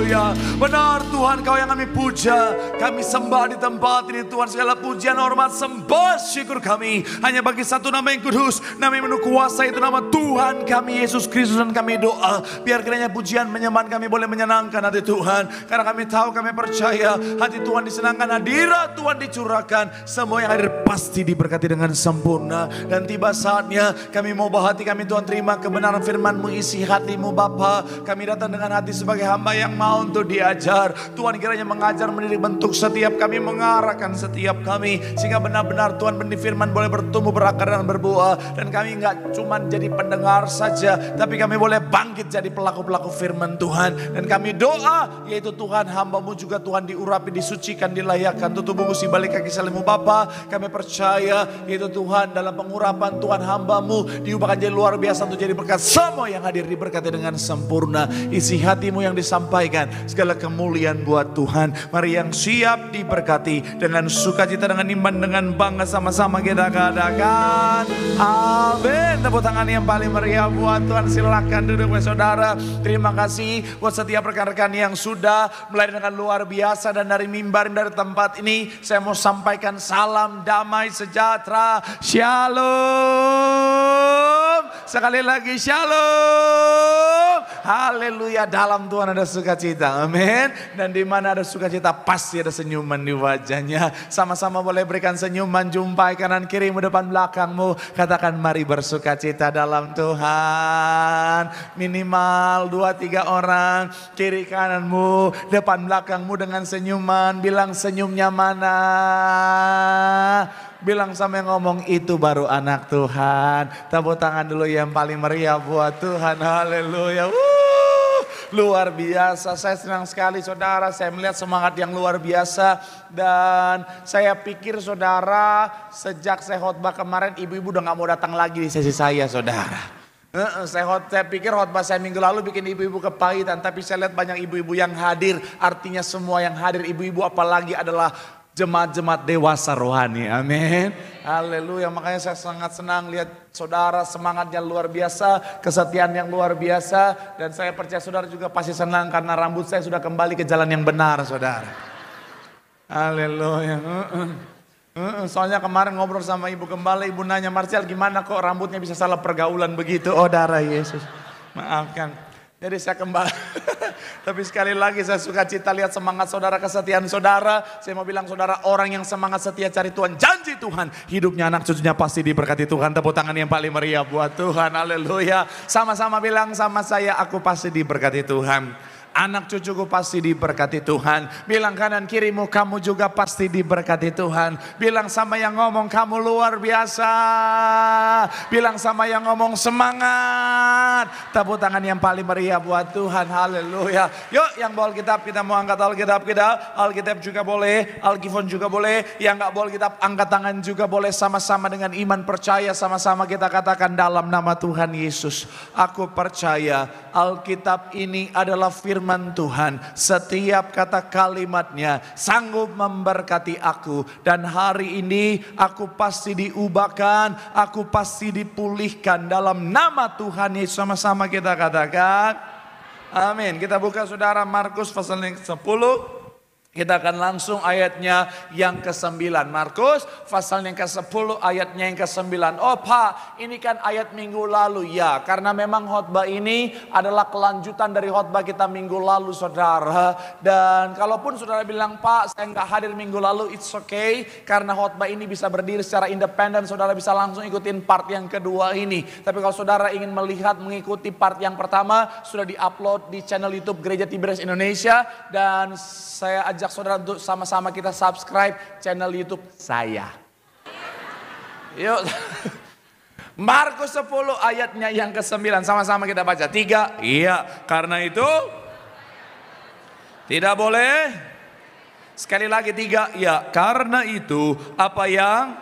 haleluya. Benar Tuhan, Kau yang kami puja, kami sembah di tempat ini Tuhan. Segala pujian, hormat, sembah, syukur kami hanya bagi satu nama yang kudus, nama yang penuh kuasa, itu nama Tuhan kami Yesus Kristus. Dan kami doa, biar kiranya pujian menyembahan kami boleh menyenangkan hati Tuhan. Karena kami tahu, kami percaya hati Tuhan disenangkan, hadirat Tuhan dicurahkan, semua yang hadir pasti diberkati dengan sempurna. Dan tiba saatnya kami mau bawa hati kami Tuhan, terima kebenaran firman-Mu, isi hati-Mu Bapa. Kami datang dengan hati sebagai hamba yang mau untuk diajar. Tuhan kiranya mengajar, mendidik, bentuk setiap kami, mengarahkan setiap kami, sehingga benar-benar Tuhan benih firman boleh bertumbuh, berakar dan berbuah. Dan kami nggak cuma jadi pendengar saja, tapi kami boleh bangkit jadi pelaku-pelaku firman Tuhan. Dan kami doa, yaitu Tuhan hamba-Mu juga Tuhan diurapi, disucikan, dilayakkan, tutup bungkus balik kaki salimu Bapa. Kami percaya, yaitu Tuhan dalam pengurapan Tuhan hamba-Mu diubahkan jadi luar biasa untuk jadi berkat. Semua yang hadir diberkati dengan sempurna. Isi hati-Mu yang disampaikan, segala kemuliaan buat Tuhan. Mari yang siap diberkati dengan sukacita, dengan iman, dengan bangga, sama-sama kita katakan amin. Tepuk tangan yang paling meriah buat Tuhan. Silakan duduk saudara. Terima kasih buat setiap rekan-rekan yang sudah mulai dengan luar biasa. Dan dari mimbar, dari tempat ini saya mau sampaikan salam damai sejahtera. Shalom. Sekali lagi shalom. Haleluya. Dalam Tuhan ada sukacita. Amin. Dan di mana ada sukacita pasti ada senyuman di wajahnya. Sama-sama boleh berikan senyuman. Jumpai kanan kirimu, depan belakangmu. Katakan mari bersukacita dalam Tuhan. Minimal 2-3 orang. Kiri kananmu, depan belakangmu dengan senyuman. Bilang senyumnya mana? Bilang sama yang ngomong, itu baru anak Tuhan. Tepuk tangan dulu yang paling meriah buat Tuhan. Haleluya. Luar biasa. Saya senang sekali saudara. Saya melihat semangat yang luar biasa. Dan saya pikir saudara, sejak saya khotbah kemarin, ibu-ibu udah gak mau datang lagi di sesi saya saudara. Saya pikir khotbah saya minggu lalu bikin ibu-ibu kepahitan. Tapi saya lihat banyak ibu-ibu yang hadir. Artinya semua yang hadir ibu-ibu apalagi adalah jemaat-jemaat dewasa rohani. Amin. Haleluya. Makanya saya sangat senang lihat saudara semangatnya luar biasa, kesetiaan yang luar biasa. Dan saya percaya saudara juga pasti senang karena rambut saya sudah kembali ke jalan yang benar saudara. Haleluya. Soalnya kemarin ngobrol sama ibu gembala, ibu nanya, Marcel gimana kok rambutnya bisa salah pergaulan begitu? Oh darah Yesus. Maafkan. Jadi saya kembali. Tapi sekali lagi saya suka cita lihat semangat saudara, kesetiaan saudara. Saya mau bilang saudara, orang yang semangat setia cari Tuhan, janji Tuhan, hidupnya anak cucunya pasti diberkati Tuhan. Tepuk tangan yang paling meriah buat Tuhan. Haleluya. Sama-sama bilang sama saya, aku pasti diberkati Tuhan. Anak cucuku pasti diberkati Tuhan. Bilang kanan kirimu, kamu juga pasti diberkati Tuhan. Bilang sama yang ngomong, kamu luar biasa. Bilang sama yang ngomong, semangat. Tepuk tangan yang paling meriah buat Tuhan. Haleluya. Yuk yang bawa Alkitab, kita mau angkat Alkitab kita. Alkitab juga boleh, Alkifon juga boleh. Yang gak bawa Alkitab, angkat tangan juga boleh. Sama-sama dengan iman percaya, sama-sama kita katakan dalam nama Tuhan Yesus. Aku percaya Alkitab ini adalah firman Tuhan. Setiap kata kalimatnya sanggup memberkati aku. Dan hari ini aku pasti diubahkan, aku pasti dipulihkan dalam nama Tuhan Yesus. Sama-sama kita katakan amin. Kita buka saudara Markus pasal yang 10. Kita akan langsung ayatnya yang ke-9. Markus pasal yang ke-10 ayatnya yang ke-9. Oh Pak, ini kan ayat minggu lalu. Ya, karena memang khotbah ini adalah kelanjutan dari khotbah kita minggu lalu saudara. Dan kalaupun saudara bilang, Pak saya nggak hadir minggu lalu, it's okay. Karena khotbah ini bisa berdiri secara independen, saudara bisa langsung ikutin part yang kedua ini. Tapi kalau saudara ingin melihat, mengikuti part yang pertama, sudah di-upload di channel YouTube Gereja Tiberias Indonesia. Dan saya ajak saudara untuk sama-sama kita subscribe channel YouTube saya. Yuk. Markus 10 ayatnya yang ke-9. Sama-sama kita baca. 3. Iya, karena itu tidak boleh. Sekali lagi 3. Iya, karena itu apa yang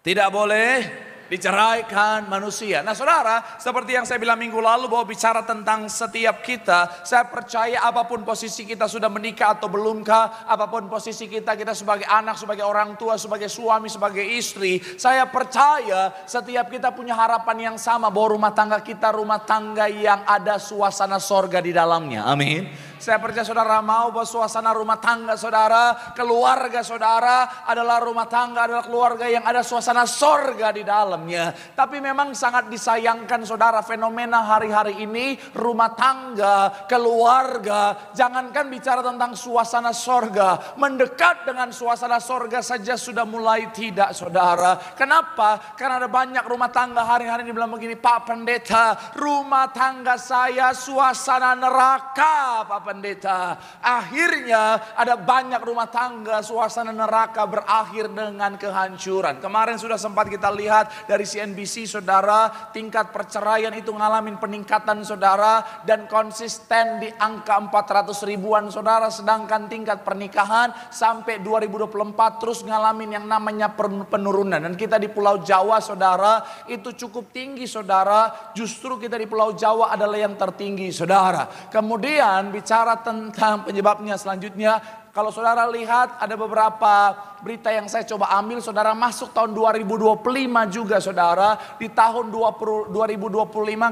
tidak boleh Diceraikan manusia. Nah saudara, seperti yang saya bilang minggu lalu bahwa bicara tentang setiap kita, saya percaya apapun posisi kita sudah menikah atau belumkah, apapun posisi kita sebagai anak, sebagai orang tua, sebagai suami, sebagai istri, saya percaya setiap kita punya harapan yang sama bahwa rumah tangga kita rumah tangga yang ada suasana sorga di dalamnya. Amin. Saya percaya saudara mau bahwa suasana rumah tangga saudara, keluarga saudara adalah rumah tangga, adalah keluarga yang ada suasana sorga di dalamnya. Tapi memang sangat disayangkan saudara, fenomena hari-hari ini rumah tangga, keluarga, jangankan bicara tentang suasana sorga, mendekat dengan suasana sorga saja sudah mulai tidak saudara. Kenapa? Karena ada banyak rumah tangga hari-hari ini bilang begini, Pak Pendeta, rumah tangga saya suasana neraka Pak Pendeta. Akhirnya ada banyak rumah tangga suasana neraka berakhir dengan kehancuran. Kemarin sudah sempat kita lihat dari CNBC saudara, tingkat perceraian itu ngalamin peningkatan saudara, dan konsisten di angka 400 ribuan saudara, sedangkan tingkat pernikahan sampai 2024 terus ngalamin yang namanya penurunan. Dan kita di Pulau Jawa saudara itu cukup tinggi saudara, justru kita di Pulau Jawa adalah yang tertinggi saudara. Kemudian bicara tentang penyebabnya selanjutnya, kalau saudara lihat ada beberapa berita yang saya coba ambil saudara, masuk tahun 2025 juga saudara. Di tahun 2025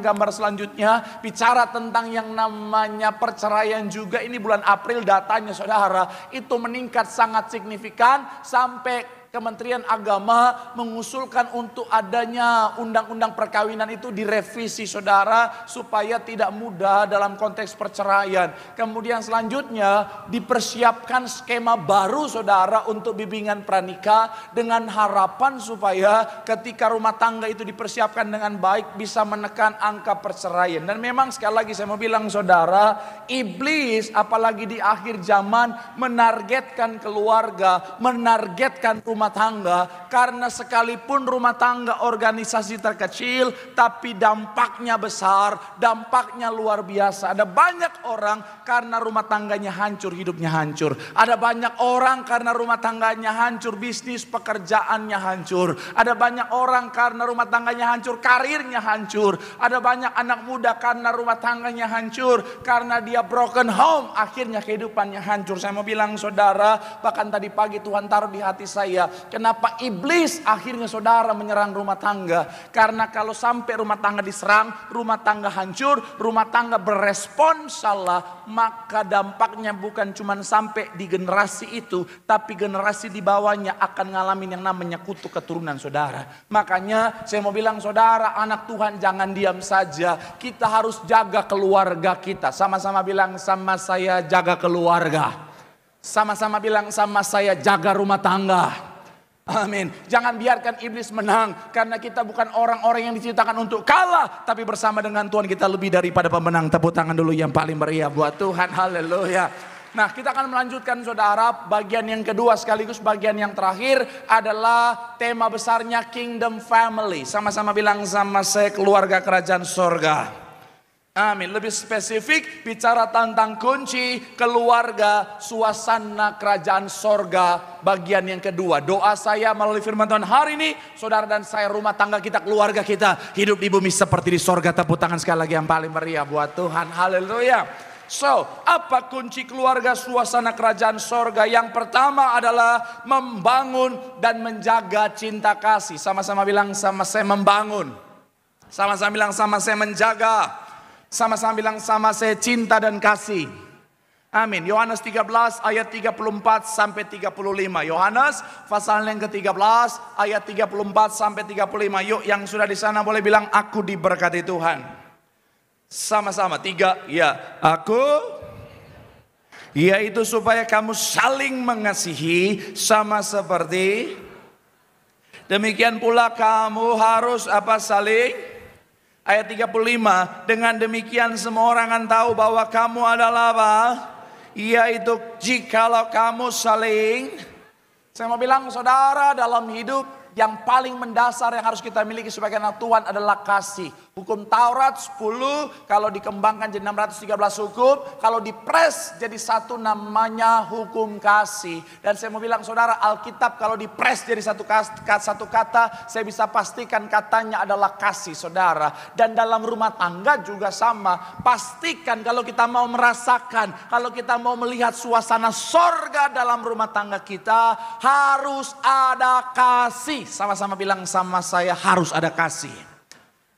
gambar selanjutnya bicara tentang yang namanya perceraian juga. Ini bulan April datanya saudara, itu meningkat sangat signifikan sampai Kementerian Agama mengusulkan untuk adanya undang-undang perkawinan itu direvisi saudara, supaya tidak mudah dalam konteks perceraian. Kemudian selanjutnya dipersiapkan skema baru saudara untuk bimbingan pranikah, dengan harapan supaya ketika rumah tangga itu dipersiapkan dengan baik bisa menekan angka perceraian. Dan memang sekali lagi saya mau bilang saudara, iblis apalagi di akhir zaman menargetkan keluarga, menargetkan rumah tangga, karena sekalipun rumah tangga organisasi terkecil tapi dampaknya besar, dampaknya luar biasa. Ada banyak orang karena rumah tangganya hancur, hidupnya hancur. Ada banyak orang karena rumah tangganya hancur, bisnis pekerjaannya hancur. Ada banyak orang karena rumah tangganya hancur, karirnya hancur. Ada banyak anak muda karena rumah tangganya hancur, karena dia broken home, akhirnya kehidupannya hancur. Saya mau bilang saudara, bahkan tadi pagi Tuhan taruh di hati saya, kenapa iblis akhirnya saudara menyerang rumah tangga? Karena kalau sampai rumah tangga diserang, rumah tangga hancur, rumah tangga berespon salah, maka dampaknya bukan cuma sampai di generasi itu, tapi generasi di bawahnya akan ngalamin yang namanya kutuk keturunan saudara. Makanya saya mau bilang saudara, anak Tuhan jangan diam saja. Kita harus jaga keluarga kita. Sama-sama bilang sama saya, jaga keluarga. Sama-sama bilang sama saya, jaga rumah tangga. Amin. Jangan biarkan iblis menang, karena kita bukan orang-orang yang diciptakan untuk kalah, tapi bersama dengan Tuhan kita lebih daripada pemenang. Tepuk tangan dulu yang paling meriah buat Tuhan. Haleluya. Nah, kita akan melanjutkan saudara, bagian yang kedua sekaligus bagian yang terakhir adalah tema besarnya Kingdom Family. Sama-sama bilang sama saya, keluarga kerajaan sorga. Amin. Lebih spesifik bicara tentang kunci keluarga, suasana kerajaan sorga, bagian yang kedua. Doa saya melalui firman Tuhan hari ini, saudara dan saya, rumah tangga kita, keluarga kita hidup di bumi seperti di sorga. Tepuk tangan sekali lagi yang paling meriah buat Tuhan. Haleluya. So, apa kunci keluarga suasana kerajaan sorga? Yang pertama adalah membangun dan menjaga cinta kasih. Sama-sama bilang sama saya, membangun. Sama-sama bilang sama saya, menjaga. Sama-sama bilang sama saya, cinta dan kasih. Amin. Yohanes 13 ayat 34 sampai 35. Yohanes pasal yang ke-13 ayat 34 sampai 35. Yuk yang sudah di sana boleh bilang, aku diberkati Tuhan. Sama-sama, 3. Ya, aku, yaitu supaya kamu saling mengasihi sama seperti, demikian pula kamu harus apa, saling. Ayat 35, dengan demikian semua orang akan tahu bahwa kamu adalah apa? Yaitu jikalau kamu saling. Saya mau bilang saudara, dalam hidup yang paling mendasar yang harus kita miliki sebagai anak Tuhan adalah kasih. Hukum Taurat 10, kalau dikembangkan jadi 613 hukum, kalau dipres jadi satu namanya hukum kasih. Dan saya mau bilang saudara, Alkitab kalau dipres jadi satu kata, saya bisa pastikan katanya adalah kasih saudara. Dan dalam rumah tangga juga sama. Pastikan kalau kita mau merasakan, kalau kita mau melihat suasana sorga dalam rumah tangga kita, harus ada kasih. Sama-sama bilang sama saya, harus ada kasih.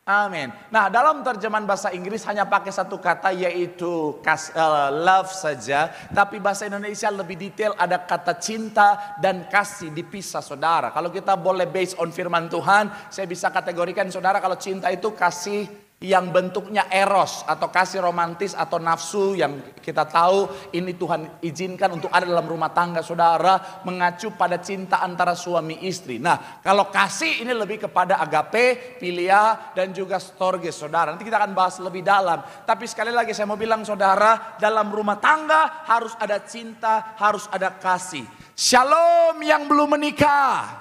Amin. Nah, dalam terjemahan bahasa Inggris hanya pakai satu kata, yaitu love saja. Tapi bahasa Indonesia lebih detail, ada kata cinta dan kasih dipisah saudara. Kalau kita boleh based on firman Tuhan, saya bisa kategorikan saudara, kalau cinta itu kasih yang bentuknya eros atau kasih romantis atau nafsu, yang kita tahu ini Tuhan izinkan untuk ada dalam rumah tangga saudara, mengacu pada cinta antara suami istri. Nah, kalau kasih ini lebih kepada agape, philia, dan juga storge saudara. Nanti kita akan bahas lebih dalam. Tapi sekali lagi saya mau bilang saudara, dalam rumah tangga harus ada cinta, harus ada kasih. Shalom yang belum menikah.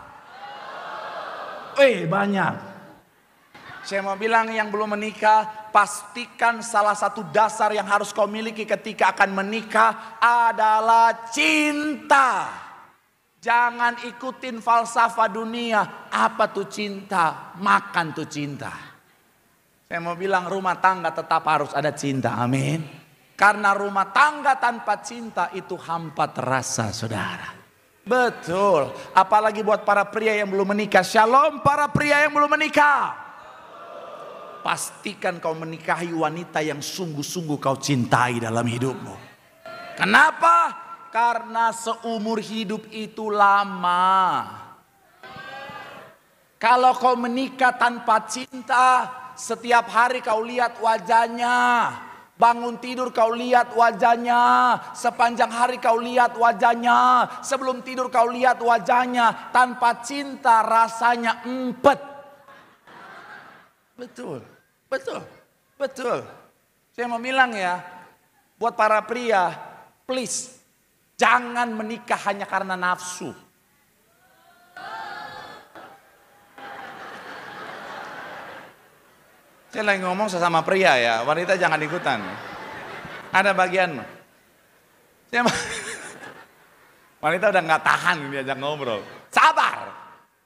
Banyak. Saya mau bilang yang belum menikah, pastikan salah satu dasar yang harus kau miliki ketika akan menikah adalah cinta. Jangan ikutin falsafah dunia. Apa tuh cinta? Makan tuh cinta. Saya mau bilang rumah tangga tetap harus ada cinta. Amin. Karena rumah tangga tanpa cinta itu hampa terasa saudara. Betul. Apalagi buat para pria yang belum menikah. Shalom para pria yang belum menikah. Pastikan kau menikahi wanita yang sungguh-sungguh kau cintai dalam hidupmu. Kenapa? Karena seumur hidup itu lama. Kalau kau menikah tanpa cinta, setiap hari kau lihat wajahnya. Bangun tidur kau lihat wajahnya. Sepanjang hari kau lihat wajahnya. Sebelum tidur kau lihat wajahnya. Tanpa cinta rasanya empet. Betul, betul, betul. Saya mau bilang ya, buat para pria, please, jangan menikah hanya karena nafsu. Saya lagi ngomong sesama pria ya, wanita jangan ikutan. Ada bagian. Wanita udah nggak tahan diajak ngobrol. Sabar.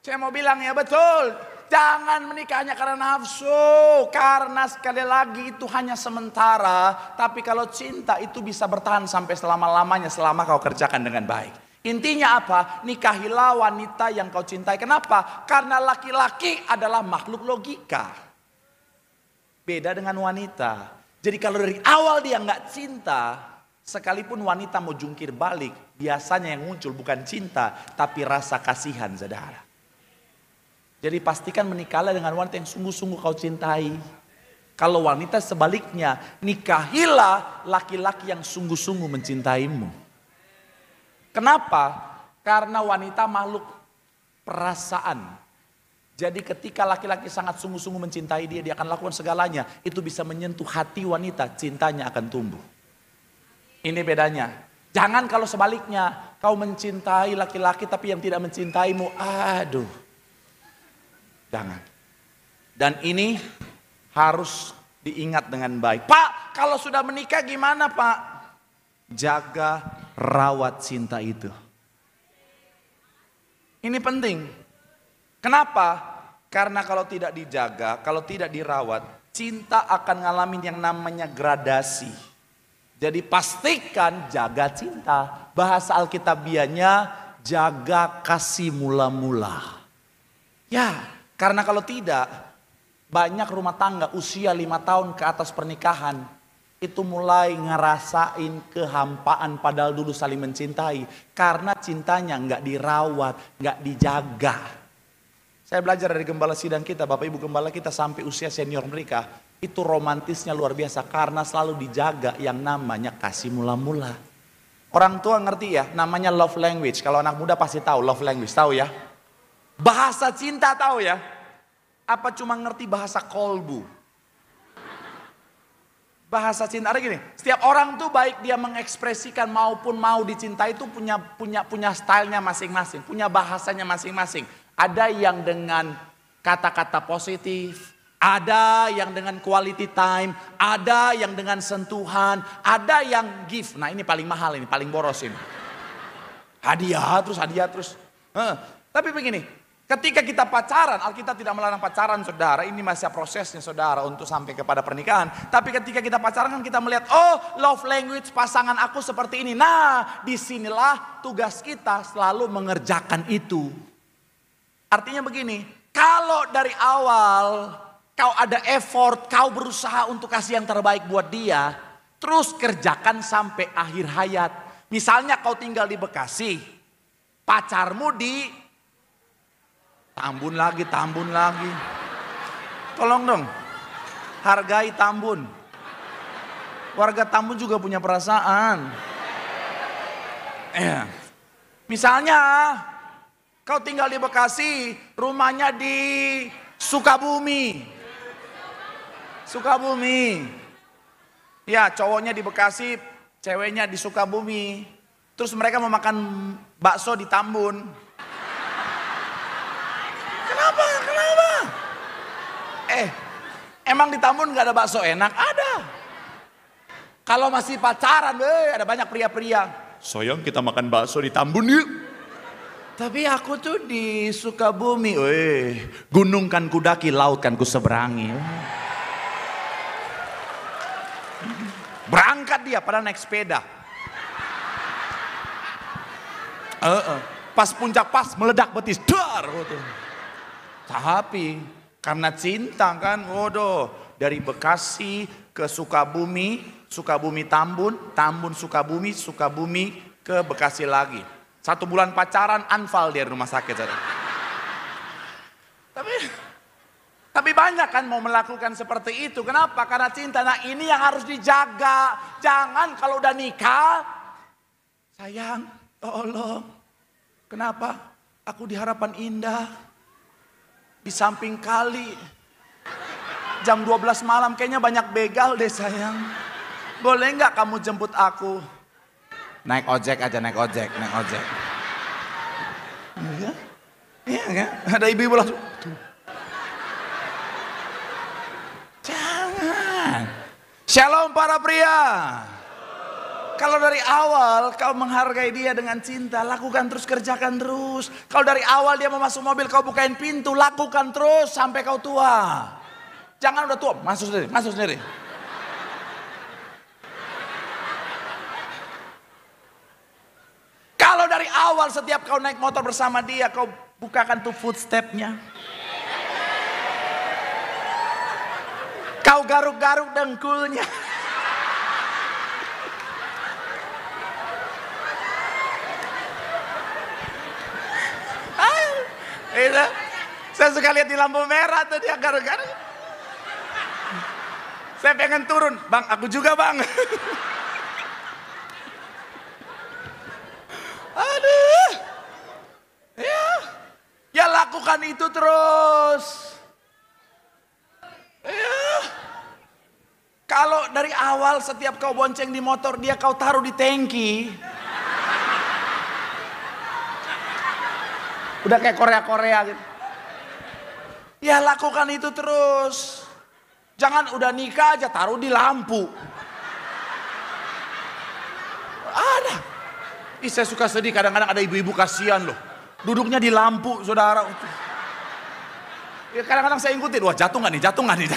Saya mau bilang ya betul. Jangan menikah hanya karena nafsu. Karena sekali lagi itu hanya sementara. Tapi kalau cinta itu bisa bertahan sampai selama-lamanya selama kau kerjakan dengan baik. Intinya apa? Nikahilah wanita yang kau cintai. Kenapa? Karena laki-laki adalah makhluk logika. Beda dengan wanita. Jadi kalau dari awal dia nggak cinta, sekalipun wanita mau jungkir balik, biasanya yang muncul bukan cinta, tapi rasa kasihan saudara. Jadi pastikan menikahlah dengan wanita yang sungguh-sungguh kau cintai. Kalau wanita sebaliknya, nikahilah laki-laki yang sungguh-sungguh mencintaimu. Kenapa? Karena wanita makhluk perasaan. Jadi ketika laki-laki sangat sungguh-sungguh mencintai dia, dia akan lakukan segalanya. Itu bisa menyentuh hati wanita, cintanya akan tumbuh. Ini bedanya. Jangan kalau sebaliknya, kau mencintai laki-laki tapi yang tidak mencintaimu. Aduh. Jangan. Dan ini harus diingat dengan baik. Pak, kalau sudah menikah gimana Pak? Jaga, rawat cinta itu. Ini penting. Kenapa? Karena kalau tidak dijaga, kalau tidak dirawat, cinta akan ngalamin yang namanya gradasi. Jadi pastikan jaga cinta. Bahasa Alkitabianya, jaga kasih mula-mula. Ya. Karena kalau tidak, banyak rumah tangga usia 5 tahun ke atas pernikahan, itu mulai ngerasain kehampaan padahal dulu saling mencintai. Karena cintanya nggak dirawat, nggak dijaga. Saya belajar dari gembala sidang kita, Bapak Ibu gembala kita sampai usia senior mereka. Itu romantisnya luar biasa karena selalu dijaga yang namanya kasih mula-mula. Orang tua ngerti ya, namanya love language. Kalau anak muda pasti tahu love language, tahu ya. Bahasa cinta tahu ya? Apa cuma ngerti bahasa kolbu? Bahasa cinta ada gini, setiap orang tuh baik dia mengekspresikan maupun mau dicintai itu punya stylenya masing-masing, punya bahasanya masing-masing. Ada yang dengan kata-kata positif, ada yang dengan quality time, ada yang dengan sentuhan, ada yang gift. Nah ini paling mahal ini, paling boros ini. Hadiah terus. Tapi begini, ketika kita pacaran, Alkitab tidak melarang pacaran saudara. Ini masih prosesnya saudara untuk sampai kepada pernikahan. Tapi ketika kita pacaran kan kita melihat, oh love language pasangan aku seperti ini. Nah disinilah tugas kita selalu mengerjakan itu. Artinya begini, kalau dari awal kau ada effort, kau berusaha untuk kasih yang terbaik buat dia, terus kerjakan sampai akhir hayat. Misalnya kau tinggal di Bekasi, pacarmu di Tambun lagi. Tolong dong, hargai Tambun. Warga Tambun juga punya perasaan. Misalnya kau tinggal di Bekasi, rumahnya di Sukabumi. Ya, cowoknya di Bekasi, ceweknya di Sukabumi. Terus mereka mau makan bakso di Tambun. Kenapa? Emang di Tambun gak ada bakso enak? Ada. Kalau masih pacaran, ada banyak pria-pria. Sayang kita makan bakso di Tambun yuk. Tapi aku tuh di Sukabumi. Gunung kan kudaki, laut kan kuseberangi. Berangkat dia pada naik sepeda. Pas puncak meledak betis. Dar. Tapi karena cinta kan, dari Bekasi ke Sukabumi, Tambun, Sukabumi ke Bekasi lagi. 1 bulan pacaran, anfal dia rumah sakit. Tapi banyak kan mau melakukan seperti itu. Kenapa? Karena cinta. Nah ini yang harus dijaga. Jangan kalau udah nikah, sayang tolong. Kenapa? Aku di Harapan Indah, di samping kali. Jam 12 malam kayaknya banyak begal deh sayang. Boleh nggak kamu jemput aku? Naik ojek aja, naik ojek. Iya kan? Ada ibu-ibu langsung. Jangan. Shalom para pria. Kalau dari awal kau menghargai dia dengan cinta, lakukan terus, kerjakan terus. Kalau dari awal dia mau masuk mobil, kau bukain pintu, lakukan terus sampai kau tua. Jangan udah tua, masuk sendiri. Kalau dari awal setiap kau naik motor bersama dia, kau bukakan tuh footstepnya. Kau garuk-garuk dengkulnya. Saya suka lihat di lampu merah tuh dia garuk-garuk. Saya pengen turun, bang, aku juga bang. Aduh, ya lakukan itu terus. Kalau dari awal setiap kau bonceng di motor dia kau taruh di tangki. Udah kayak Korea gitu. Ya lakukan itu terus. Jangan udah nikah aja taruh di lampu. Ada. Saya suka sedih kadang-kadang ada ibu-ibu kasihan loh. Duduknya di lampu saudara. Ya kadang-kadang saya ikutin. Wah jatuh gak nih.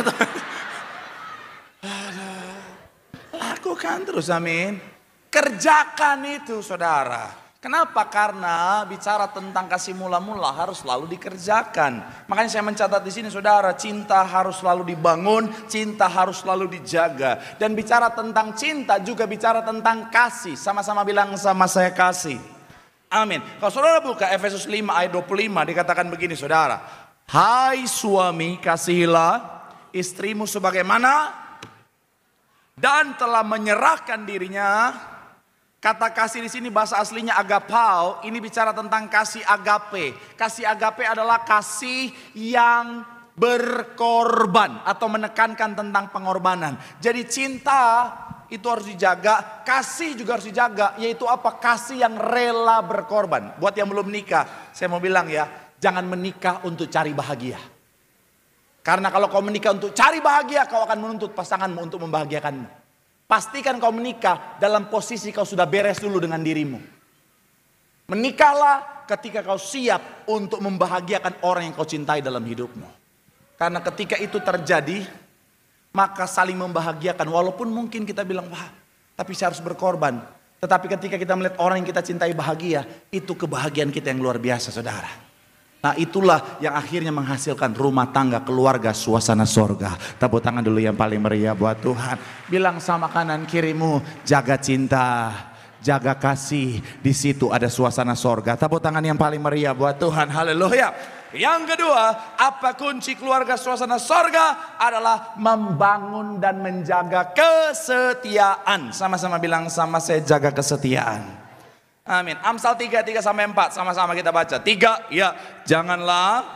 Lakukan terus, amin. Kerjakan itu saudara. Kenapa? Karena bicara tentang kasih mula-mula harus selalu dikerjakan. Makanya saya mencatat di sini saudara, cinta harus selalu dibangun, cinta harus selalu dijaga. Dan bicara tentang cinta juga bicara tentang kasih. Sama-sama bilang sama saya kasih. Amin. Kalau saudara buka Efesus 5 ayat 25 dikatakan begini saudara. Hai suami, kasihilah istrimu sebagaimana dan telah menyerahkan dirinya. Kata kasih di sini bahasa aslinya agapao, ini bicara tentang kasih agape. Kasih agape adalah kasih yang berkorban atau menekankan tentang pengorbanan. Jadi cinta itu harus dijaga, kasih juga harus dijaga, yaitu apa? Kasih yang rela berkorban. Buat yang belum nikah, saya mau bilang ya, jangan menikah untuk cari bahagia. Karena kalau kau menikah untuk cari bahagia, kau akan menuntut pasanganmu untuk membahagiakanmu. Pastikan kau menikah dalam posisi kau sudah beres dulu dengan dirimu. Menikahlah ketika kau siap untuk membahagiakan orang yang kau cintai dalam hidupmu. Karena ketika itu terjadi, maka saling membahagiakan. Walaupun mungkin kita bilang, wah, tapi saya harus berkorban. Tetapi ketika kita melihat orang yang kita cintai bahagia, itu kebahagiaan kita yang luar biasa, saudara. Nah, itulah yang akhirnya menghasilkan rumah tangga, keluarga, suasana sorga. Tepuk tangan dulu yang paling meriah buat Tuhan. Bilang sama kanan kirimu, jaga cinta, jaga kasih. Di situ ada suasana sorga. Tepuk tangan yang paling meriah buat Tuhan. Haleluya. Yang kedua, apa kunci keluarga suasana sorga? Adalah membangun dan menjaga kesetiaan. Sama-sama bilang sama saya, jaga kesetiaan. Amin. Amsal 3:3-4 sama-sama kita baca. 3, ya, janganlah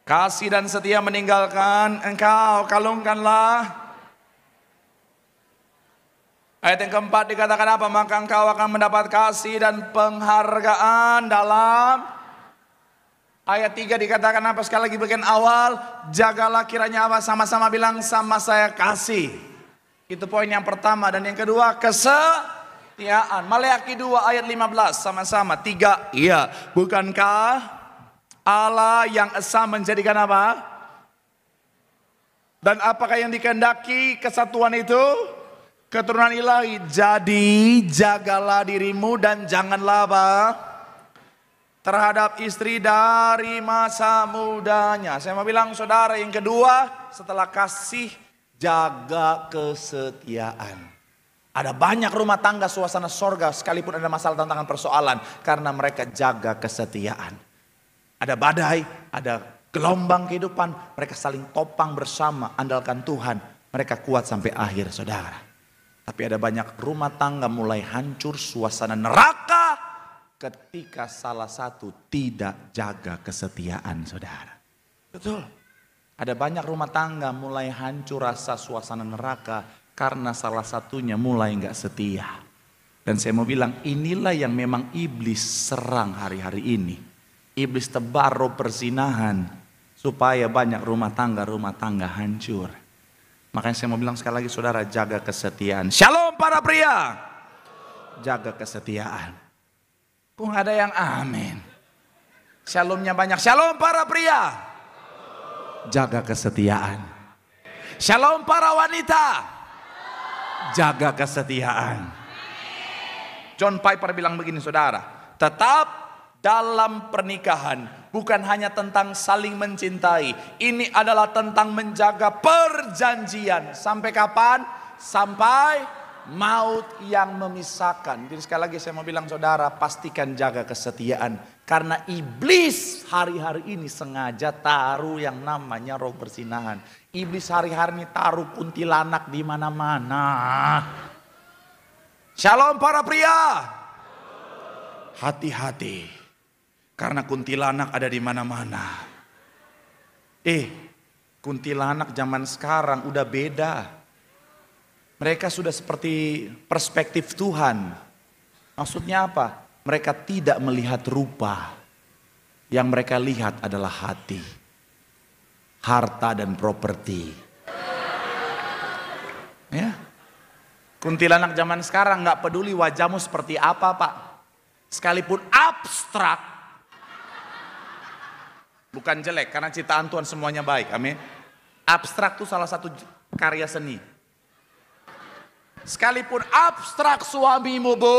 kasih dan setia meninggalkan engkau, kalungkanlah. Ayat yang keempat dikatakan apa? Maka engkau akan mendapat kasih dan penghargaan dalam. Ayat 3 dikatakan apa? Sekali lagi bagian awal, jagalah kiranya apa? Sama-sama bilang sama saya, kasih. Itu poin yang pertama. Dan yang kedua, kesetiaan. Maleakhi 2 ayat 15 sama-sama. 3, iya, bukankah Allah yang esa menjadikan apa? Dan apakah yang dikehendaki kesatuan itu? Keturunan ilahi. Jadi jagalah dirimu dan janganlah apa? Terhadap istri dari masa mudanya. Saya mau bilang saudara, yang kedua setelah kasih, jaga kesetiaan. Ada banyak rumah tangga suasana sorga sekalipun ada masalah, tantangan, persoalan. Karena mereka jaga kesetiaan. Ada badai, ada gelombang kehidupan. Mereka saling topang bersama, andalkan Tuhan. Mereka kuat sampai akhir, saudara. Tapi ada banyak rumah tangga mulai hancur, suasana neraka. Ketika salah satu tidak jaga kesetiaan, saudara. Betul. Ada banyak rumah tangga mulai hancur, rasa suasana neraka. Karena salah satunya mulai nggak setia. Dan saya mau bilang, inilah yang memang iblis serang hari-hari ini. Iblis tebar roh perzinahan supaya banyak rumah tangga hancur. Makanya saya mau bilang sekali lagi, saudara, jaga kesetiaan. Shalom para pria. Jaga kesetiaan. Kok nggak ada yang amin? Shalomnya banyak. Shalom para pria. Jaga kesetiaan. Shalom para wanita. Jaga kesetiaan. John Piper bilang begini, saudara. Tetap dalam pernikahan bukan hanya tentang saling mencintai. Ini adalah tentang menjaga perjanjian. Sampai kapan? Sampai maut yang memisahkan. Jadi sekali lagi saya mau bilang, saudara, pastikan jaga kesetiaan. Karena iblis hari-hari ini sengaja taruh yang namanya roh persinahan. Iblis hari-hari ini taruh kuntilanak di mana-mana. Shalom para pria. Hati-hati. Karena kuntilanak ada di mana-mana. Kuntilanak zaman sekarang udah beda. Mereka sudah seperti perspektif Tuhan. Maksudnya apa? Mereka tidak melihat rupa. Yang mereka lihat adalah hati. Harta dan properti. Ya. Kuntilanak zaman sekarang nggak peduli wajahmu seperti apa, Pak. Sekalipun abstrak. Bukan jelek, karena ciptaan Tuhan semuanya baik. Amin. Abstrak itu salah satu karya seni. Sekalipun abstrak suamimu, Bu,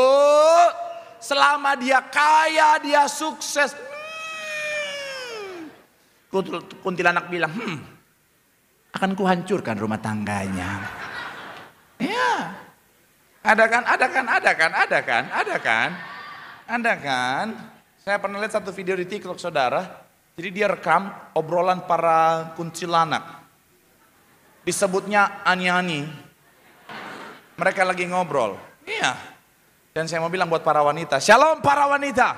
selama dia kaya, dia sukses. Kuntilanak bilang, akan kuhancurkan rumah tangganya. Ya. Ada kan. Saya pernah lihat satu video di TikTok, saudara. Jadi dia rekam obrolan para kuntilanak. Disebutnya ani-ani. Mereka lagi ngobrol. Iya. Dan saya mau bilang buat para wanita, shalom para wanita.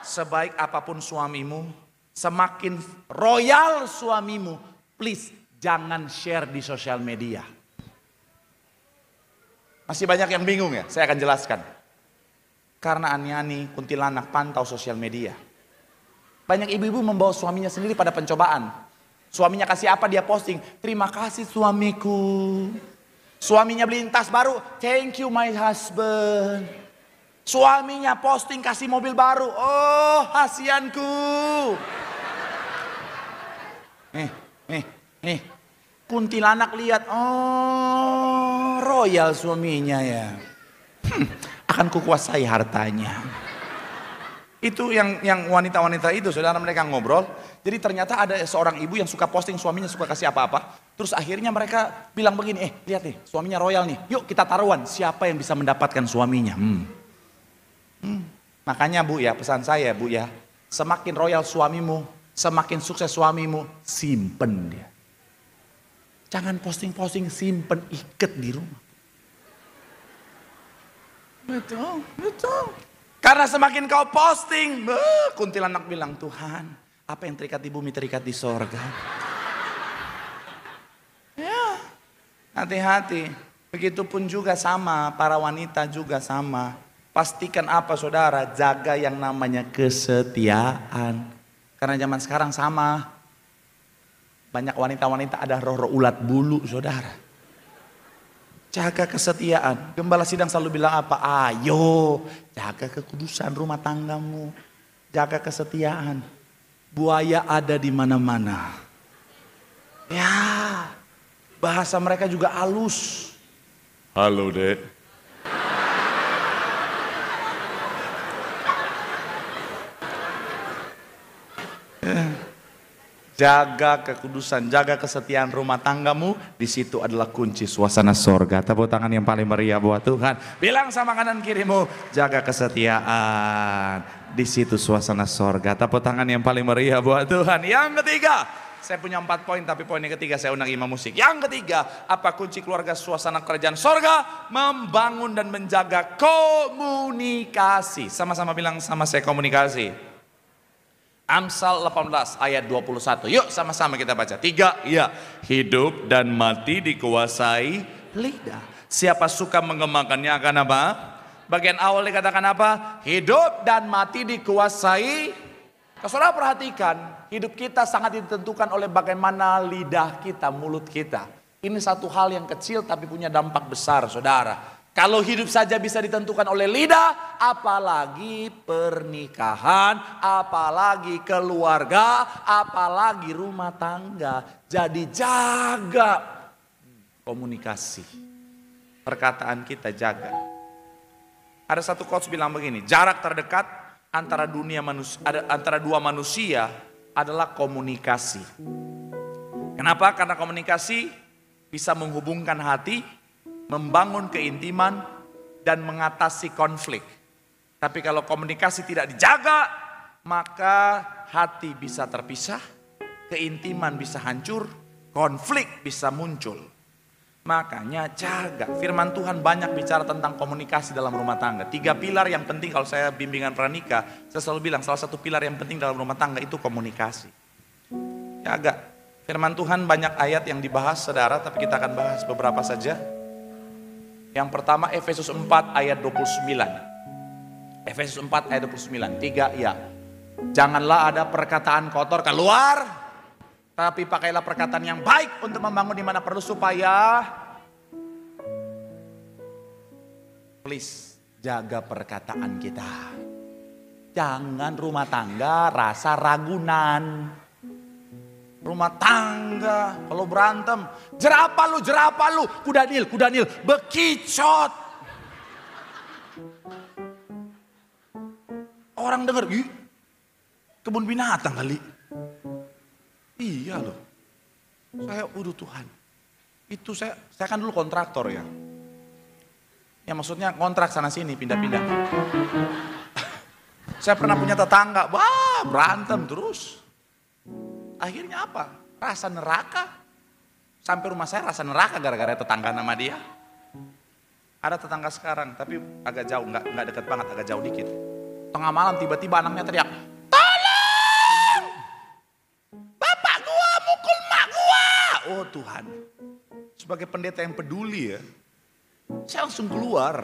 Sebaik apapun suamimu, semakin royal suamimu, please jangan share di sosial media. Masih banyak yang bingung ya, saya akan jelaskan. Karena ani-ani kuntilanak pantau sosial media. Banyak ibu-ibu membawa suaminya sendiri pada pencobaan. Suaminya kasih apa dia posting, terima kasih suamiku. Suaminya beliin tas baru, thank you my husband. Suaminya posting kasih mobil baru, oh hasianku. Nih, kuntilanak lihat, oh royal suaminya ya. Akan kukuasai hartanya. Itu yang wanita-wanita itu, saudara, mereka ngobrol. Jadi ternyata ada seorang ibu yang suka posting suaminya suka kasih apa-apa. Terus akhirnya mereka bilang begini, lihat nih suaminya royal nih. Yuk kita taruhan siapa yang bisa mendapatkan suaminya. Makanya Bu ya, pesan saya Bu ya. Semakin royal suamimu, semakin sukses suamimu, simpen dia. Jangan posting-posting, simpen, ikat di rumah. Betul. Karena semakin kau posting, kuntilanak bilang, Tuhan, apa yang terikat di bumi terikat di sorga. Ya, hati-hati. Begitupun juga sama, para wanita juga sama. Pastikan apa saudara, jaga yang namanya kesetiaan. Karena zaman sekarang sama. Banyak wanita-wanita ada roh-roh ulat bulu saudara. Jaga kesetiaan. Gembala sidang selalu bilang apa? Ayo, jaga kekudusan rumah tanggamu. Jaga kesetiaan. Buaya ada di mana-mana. Ya, bahasa mereka juga halus. Halo dek. Jaga kekudusan, jaga kesetiaan rumah tanggamu. Di situ adalah kunci suasana sorga. Tepuk tangan yang paling meriah buat Tuhan. Bilang sama kanan kirimu, jaga kesetiaan. Di situ suasana sorga. Tepuk tangan yang paling meriah buat Tuhan. Yang ketiga, saya punya 4 poin, tapi poin yang ketiga saya undang imam musik. Yang ketiga, apa kunci keluarga suasana kerajaan sorga? Membangun dan menjaga komunikasi. Sama-sama bilang sama saya, komunikasi. Amsal 18 ayat 21. Yuk sama-sama kita baca. 3, ya. Hidup dan mati dikuasai lidah. Siapa suka mengembangkannya akan apa? Bagian awal dikatakan apa? Hidup dan mati dikuasai. Kalau saudara perhatikan, hidup kita sangat ditentukan oleh bagaimana lidah kita, mulut kita. Ini satu hal yang kecil tapi punya dampak besar saudara. Kalau hidup saja bisa ditentukan oleh lidah, apalagi pernikahan, apalagi keluarga, apalagi rumah tangga. Jadi jaga komunikasi. Perkataan kita jaga. Ada satu quotes bilang begini, jarak terdekat antara dua manusia adalah komunikasi. Kenapa? Karena komunikasi bisa menghubungkan hati, membangun keintiman, dan mengatasi konflik. Tapi kalau komunikasi tidak dijaga, maka hati bisa terpisah, keintiman bisa hancur, konflik bisa muncul. Makanya jaga. Firman Tuhan banyak bicara tentang komunikasi dalam rumah tangga. 3 pilar yang penting kalau saya bimbingan pranikah, saya selalu bilang salah satu pilar yang penting dalam rumah tangga itu komunikasi. Jaga. Firman Tuhan banyak ayat yang dibahas saudara, tapi kita akan bahas beberapa saja. Yang pertama Efesus 4 ayat 29. Efesus 4 ayat 29. 3, ya. Janganlah ada perkataan kotor keluar, tapi pakailah perkataan yang baik untuk membangun di mana perlu supaya please jaga perkataan kita. Jangan rumah tangga rasa ragunan. Rumah tangga kalau berantem, jerapah lu, kudanil, bekicot. Orang dengar, kebun binatang kali. Iya loh. Saya Tuhan. Itu saya kan dulu kontraktor ya. Ya maksudnya kontrak sana sini, pindah-pindah. Saya pernah punya tetangga, wah berantem terus. Akhirnya apa? Rasa neraka. Sampai rumah saya rasa neraka gara-gara tetangga nama dia. Ada tetangga sekarang, tapi agak jauh, nggak dekat banget, agak jauh dikit. Tengah malam tiba-tiba anaknya teriak, tolong! Bapak gua mukul mak gua! Oh Tuhan, sebagai pendeta yang peduli ya, saya langsung keluar.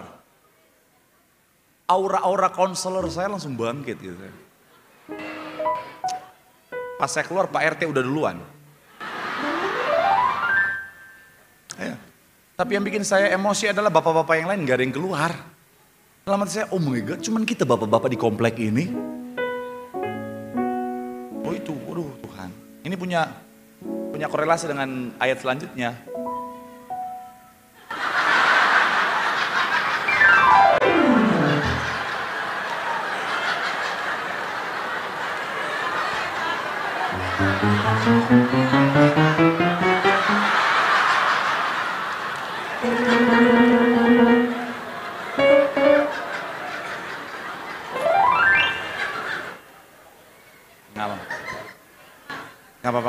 Aura-aura konselor saya langsung bangkit gitu. Pas saya keluar Pak RT udah duluan. Ya. Tapi yang bikin saya emosi adalah bapak-bapak yang lain gak ada yang keluar. Dalam hati saya, oh my God, cuman kita bapak-bapak di komplek ini. Oh itu, waduh Tuhan. Ini punya korelasi dengan ayat selanjutnya.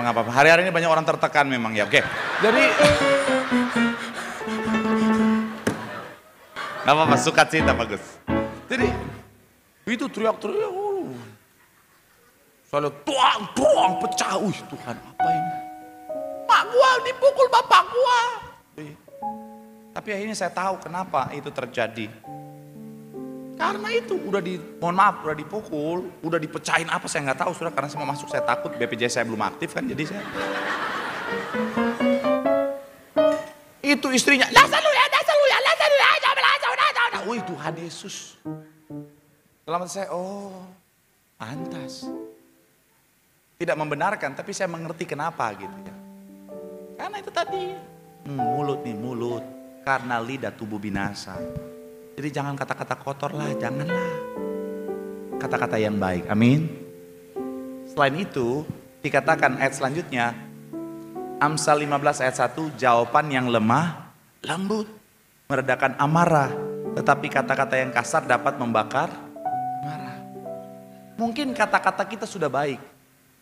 Nggak apa-apa. Hari-hari ini banyak orang tertekan memang ya. Oke. Jadi nggak apa-apa, sukacita bagus. Jadi itu teriak-teriak. Soalnya tuang pecah. Tuhan apa ini? Mak gua dipukul bapak gua. Tapi akhirnya saya tahu kenapa itu terjadi. Karena itu udah dipukul, udah dipecahin apa saya nggak tahu sudah, karena saya mau masuk saya takut, BPJS saya belum aktif kan, jadi saya itu istrinya, dasar lu ya, wih Tuhan Yesus. Dalam hati saya, oh pantas. Tidak membenarkan, tapi saya mengerti kenapa gitu ya. Karena itu tadi, mulut, karena lidah tubuh binasa. Jadi jangan kata-kata kotor lah, janganlah. Kata-kata yang baik, amin. Selain itu, dikatakan ayat selanjutnya, Amsal 15 ayat 1, jawaban yang lemah, lembut, meredakan amarah. Tetapi kata-kata yang kasar dapat membakar amarah. Mungkin kata-kata kita sudah baik,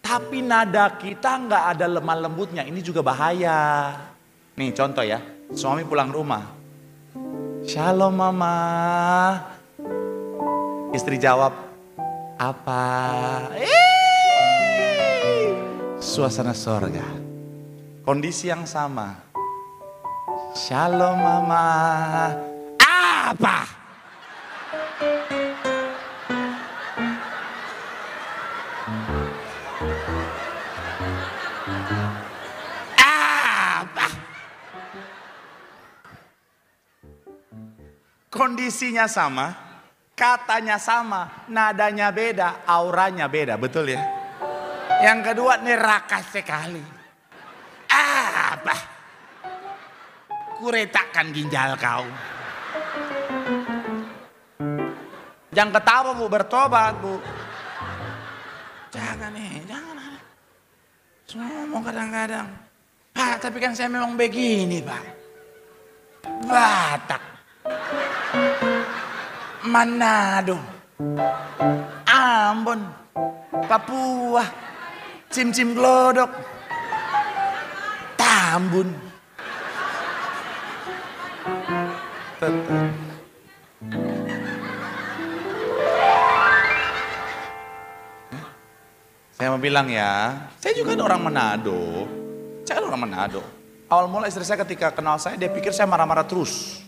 tapi nada kita nggak ada lemah lembutnya, ini juga bahaya. Nih contoh ya, suami pulang rumah. Shalom mama. Istri jawab, apa? Suasana sorga. Kondisi yang sama. Shalom mama. Apa? Kondisinya sama, katanya sama, nadanya beda, auranya beda, betul ya? Yang kedua neraka sekali. Apa? Kuretakkan ginjal kau. Jangan ketawa bu, bertobat bu. Jangan nih, jangan. Semua ngomong kadang-kadang. Pak, tapi kan saya memang begini pak. Batak. Manado, Ambon, Papua, Cim-Cim Glodok, Tambun. Saya mau bilang ya, saya juga orang Manado. Saya kan orang Manado. Awal mula istri saya ketika kenal saya, dia pikir saya marah-marah terus.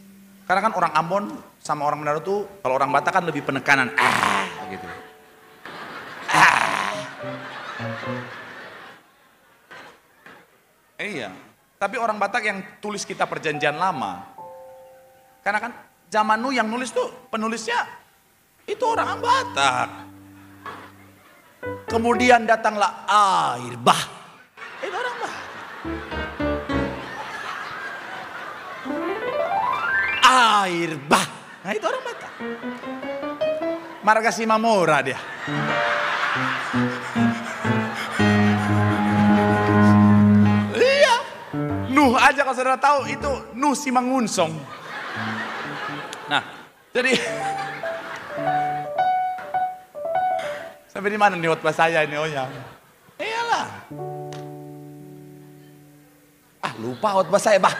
Karena kan orang Ambon sama orang Manado tuh, kalau orang Batak kan lebih penekanan, gitu. Iya, tapi orang Batak yang tulis kitab perjanjian lama, karena kan zaman nu yang nulis tuh penulisnya itu orang Batak. Kemudian datanglah air bah, itu orang Batak. Air bah, nah itu orang Batak. Marga Simamora dia. Iya, Nuh aja kalau saudara tahu itu Nuh Simangunsong. Nah, jadi sampai di mana nih khotbah saya ini ya? Iyalah. Lupa khotbah saya bah.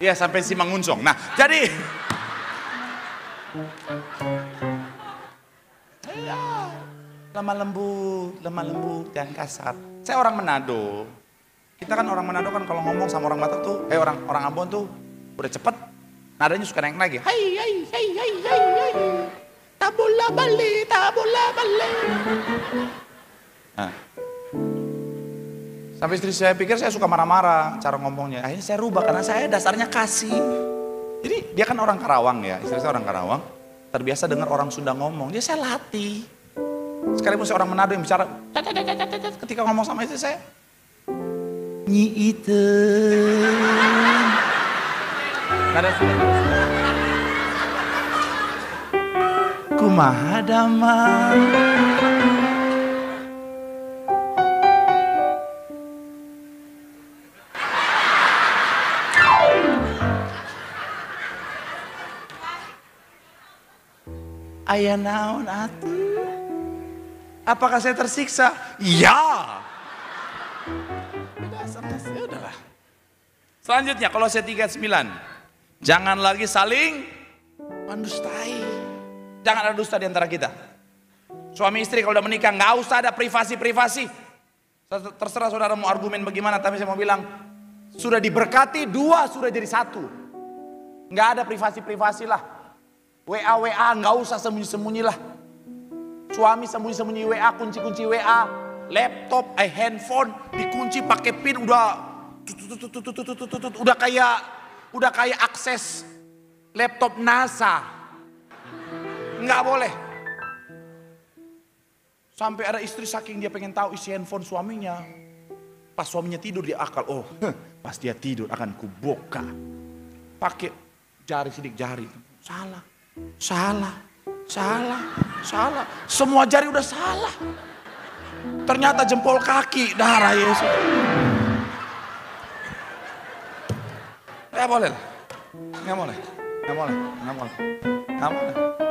Iya sampai Simangunsong. Nah jadi lemah lembut dan kasar. Saya orang Manado. Kita kan orang Manado kan kalau ngomong sama orang Batak tuh, orang Ambon tuh udah cepet, nadanya suka naik lagi. Hai hai hai hai hai hai. Tabula bali, tabula bali. Nah. Sampai istri saya pikir saya suka marah-marah cara ngomongnya. Akhirnya saya rubah karena saya dasarnya kasih. Jadi dia kan orang Karawang ya, istri saya orang Karawang. Terbiasa dengar orang Sunda ngomong, dia saya latih. Sekalipun saya orang Manado yang bicara, ketika ngomong sama istri saya, Nyi itu. Nada Sunda. Kumaha damang. Aya naon atuh? Apakah saya tersiksa? Iya. Udahlah. Selanjutnya kalau saya 39, jangan lagi saling mendustai. Jangan ada dusta di antara kita. Suami istri kalau udah menikah nggak usah ada privasi-privasi. Terserah saudara mau argumen bagaimana, tapi saya mau bilang sudah diberkati, dua sudah jadi satu. Nggak ada privasi-privasi lah. WA nggak usah sembunyi-sembunyi lah. Suami sembunyi-sembunyi WA, kunci-kunci WA, laptop, handphone dikunci pakai pin, udah kayak akses laptop NASA. Nggak boleh. Sampai ada istri saking dia pengen tahu isi handphone suaminya. Pas suaminya tidur dia akal, pas dia tidur akan kubuka. Pakai jari sidik jari. Salah. Semua jari udah salah. Ternyata jempol kaki darah Yesus. Nggak boleh.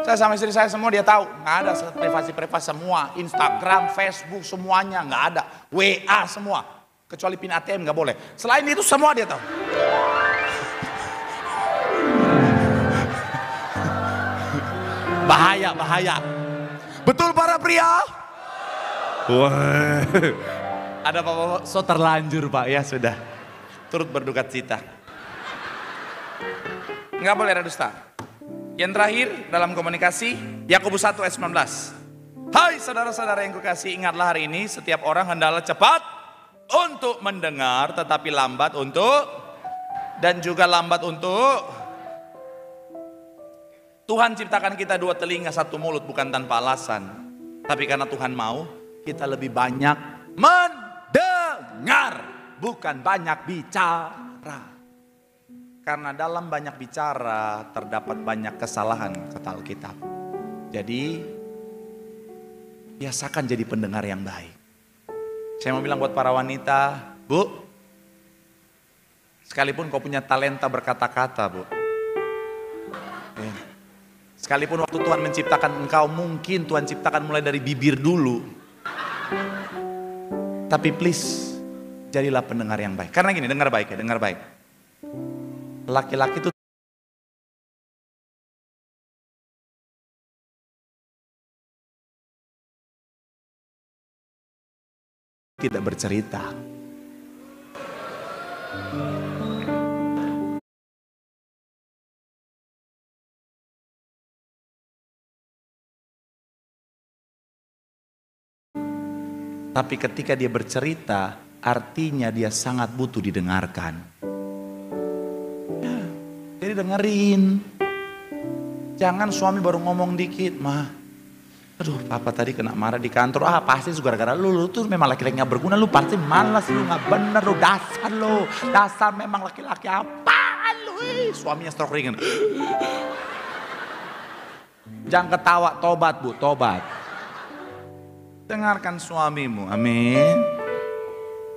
Saya sama istri saya semua dia tahu. Nggak ada privasi semua. Instagram, Facebook semuanya nggak ada. WA semua. Kecuali pin ATM nggak boleh. Selain itu semua dia tahu. Bahaya. Betul para pria? Wah. Ada apa-apa? So terlanjur Pak, ya sudah. Turut berduka cita. Nggak boleh ada dusta. Yang terakhir dalam komunikasi, Yakobus 1 ayat 19. Hai saudara-saudara yang kukasihi, ingatlah hari ini setiap orang hendaklah cepat untuk mendengar, tetapi lambat untuk, dan juga lambat untuk. Tuhan ciptakan kita dua telinga satu mulut bukan tanpa alasan. Tapi karena Tuhan mau kita lebih banyak mendengar, bukan banyak bicara. Karena dalam banyak bicara terdapat banyak kesalahan kata Alkitab. Jadi biasakan jadi pendengar yang baik. Saya mau bilang buat para wanita, Bu, sekalipun kau punya talenta berkata-kata, Bu. Sekalipun waktu Tuhan menciptakan engkau, mungkin Tuhan ciptakan mulai dari bibir dulu. Tapi please, jadilah pendengar yang baik. Karena gini, dengar baik ya, dengar baik. Laki-laki itu tidak bercerita. Tapi ketika dia bercerita, artinya dia sangat butuh didengarkan. Ya, jadi dengerin. Jangan suami baru ngomong dikit, mah. Aduh, papa tadi kena marah di kantor. Pasti gara-gara lu tuh memang laki-laki gak berguna. Lu pasti malas, lu gak bener, lu dasar lu. Dasar memang laki-laki apaan lu. Suaminya stroke ringan. Jangan ketawa, tobat Bu, tobat. Dengarkan suamimu, amin.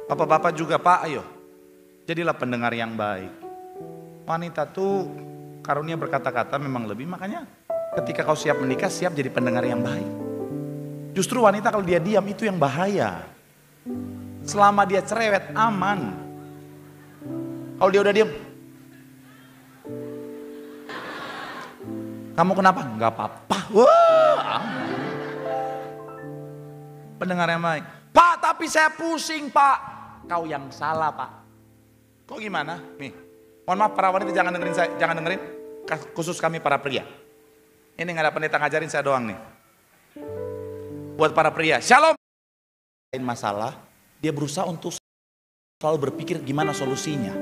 Bapak-bapak juga Pak, ayo. Jadilah pendengar yang baik. Wanita tuh karunia berkata-kata memang lebih, makanya ketika kau siap menikah, siap jadi pendengar yang baik. Justru wanita kalau dia diam itu yang bahaya. Selama dia cerewet, aman. Kalau dia udah diam, kamu kenapa? Gak apa-apa. Wah, aman. Pendengar yang baik. Pak, tapi saya pusing Pak. kau yang salah Pak. Kok gimana? Nih, mohon maaf para wanita jangan dengerin saya, jangan dengerin. Khusus kami para pria. Ini nggak ada pendeta ngajarin saya doang nih. Buat para pria, shalom. Masalah, dia berusaha untuk selalu berpikir gimana solusinya.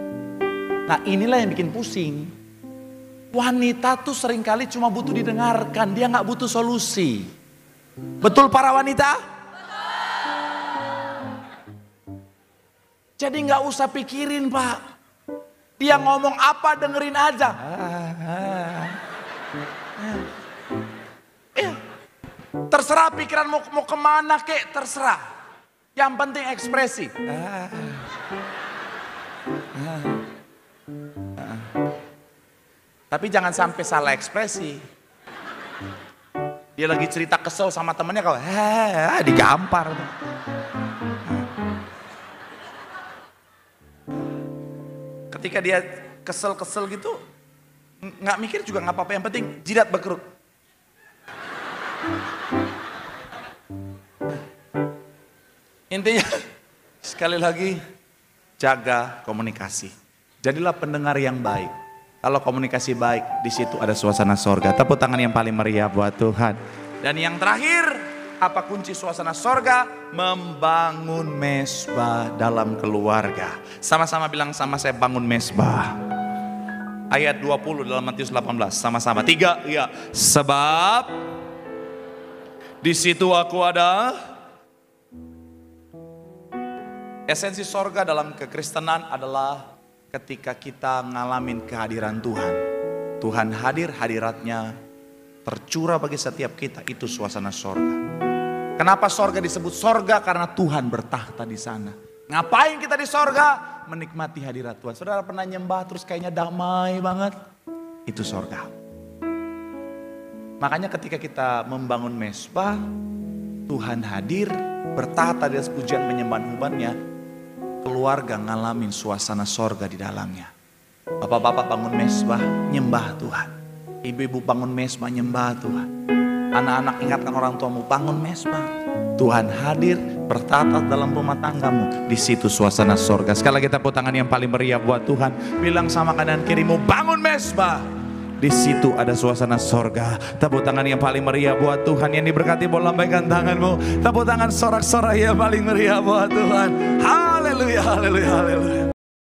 Nah inilah yang bikin pusing. Wanita tuh seringkali cuma butuh didengarkan, dia nggak butuh solusi. Betul para wanita? Jadi nggak usah pikirin Pak. Dia ngomong apa dengerin aja. Terserah pikiran mau kemana kek, terserah. Yang penting ekspresi. Tapi jangan sampai salah ekspresi. Dia lagi cerita kesel sama temennya, kau digampar. Ketika dia kesel-kesel gitu, nggak mikir juga nggak apa-apa. Yang penting jidat berkerut. Intinya sekali lagi jaga komunikasi. Jadilah pendengar yang baik. Kalau komunikasi baik, di situ ada suasana sorga. Tepuk tangan yang paling meriah buat Tuhan. Dan yang terakhir, apa kunci suasana sorga? Membangun mesbah dalam keluarga. Sama-sama bilang sama saya, bangun mesbah. Ayat 20 dalam Matius 18. Sama-sama. 3, ya. Sebab di situ aku ada. Esensi sorga dalam kekristenan adalah ketika kita ngalamin kehadiran Tuhan. Tuhan hadir, hadiratnya tercurah bagi setiap kita. Itu suasana sorga. Kenapa sorga disebut sorga? Karena Tuhan bertahta di sana. Ngapain kita di sorga? Menikmati hadirat Tuhan. Saudara pernah nyembah terus kayaknya damai banget? Itu sorga. Makanya ketika kita membangun mesbah, Tuhan hadir, bertahta di atas pujian penyembahan-Tuhannya. Keluarga ngalamin suasana sorga di dalamnya. Bapak-bapak bangun mesbah, nyembah Tuhan. Ibu-ibu bangun mesbah, nyembah Tuhan. Anak-anak ingatkan orang tuamu, bangun mesbah. Tuhan hadir, bertata dalam rumah tanggamu. Di situ suasana sorga. Sekali lagi tepuk tangan yang paling meriah buat Tuhan. Bilang sama kanan kirimu, bangun mesbah. Di situ ada suasana sorga. Tepuk tangan yang paling meriah buat Tuhan. Yang diberkati boleh lambaikan tanganmu. Tepuk tangan sorak-sorai yang paling meriah buat Tuhan. Haleluya, haleluya, haleluya.